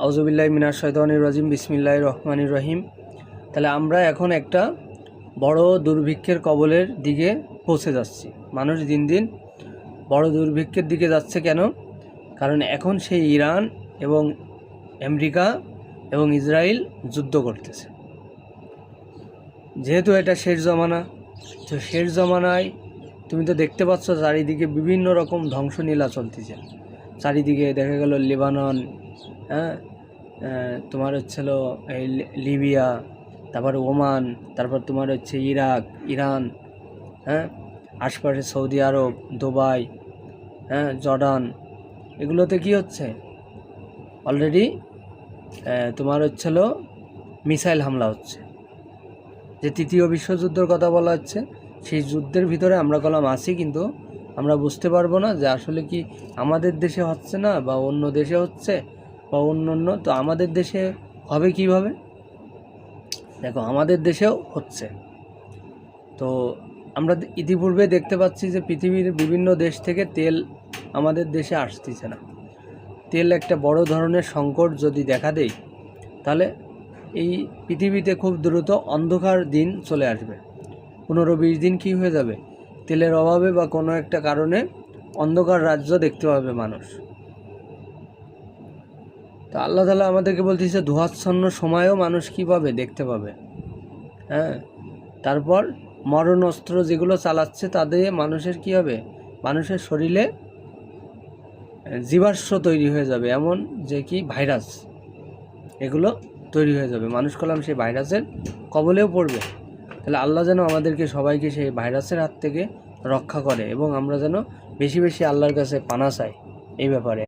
আউযুবিল্লাহি মিনাশ শাইতানির রাজিম বিসমিল্লাহির রহমানির রহিম। তাহলে আমরা এখন একটা বড় দুর্ভিক্ষের কবলের দিকে পৌঁছে যাচ্ছি। মানুষ দিন দিন বড় দুর্ভিক্ষের দিকে যাচ্ছে কেন? কারণ এখন সেই ইরান এবং আমেরিকা এবং ইসরায়েল যুদ্ধ করতেছে। যেহেতু এটা শেষ জমানা, তো শেষ জমানায় তুমি তো দেখতে পাচ্ছ চারিদিকে বিভিন্ন রকম ধ্বংসলীলা চলতেছে। চারিদিকে দেখা গেল লেবানন, তোমার হচ্ছিল এই লিবিয়া, তারপর ওমান, তারপর তোমার হচ্ছে ইরাক, ইরান, আশপাশে সৌদি আরব, দুবাই, জর্ডান, এগুলোতে কি হচ্ছে অলরেডি তোমার হচ্ছিল মিসাইল হামলা হচ্ছে। যে তৃতীয় বিশ্বযুদ্ধের কথা বলা হচ্ছে, সেই যুদ্ধের ভিতরে আমরা কলম আছি, কিন্তু আমরা বুঝতে পারবো না যে আসলে কি আমাদের দেশে হচ্ছে না বা অন্য দেশে হচ্ছে বা অন্য, তো আমাদের দেশে হবে কিভাবে? দেখো আমাদের দেশেও হচ্ছে। তো আমরা ইতিপূর্বে দেখতে পাচ্ছি যে পৃথিবীর বিভিন্ন দেশ থেকে তেল আমাদের দেশে আসতেছে না। তেল একটা বড় ধরনের সংকট যদি দেখা দেয়, তাহলে এই পৃথিবীতে খুব দ্রুত অন্ধকার দিন চলে আসবে। 15-20 দিন কি হয়ে যাবে? তেলের অভাবে বা কোনো একটা কারণে অন্ধকার রাজ্য দেখতে পাবে মানুষ। তো আল্লাহ তাআলা আমাদেরকে বলতেছে ধোঁয়াচ্ছন্ন সময়েও মানুষ কী পাবে? দেখতে পাবে। তারপর মরণাস্ত্র যেগুলো চালাচ্ছে তাদের মানুষের কি হবে? মানুষের শরীরে জীবাশ্ম তৈরি হয়ে যাবে, এমন যে কি ভাইরাস, এগুলো তৈরি হয়ে যাবে। মানুষ কলম সেই ভাইরাসের কবলেও পড়বে। তাহলে আল্লাহ যেন আমাদেরকে সবাইকে সেই ভাইরাসের হাত থেকে রক্ষা করে এবং আমরা যেন বেশি বেশি আল্লাহর কাছে পানা চাই এই ব্যাপারে।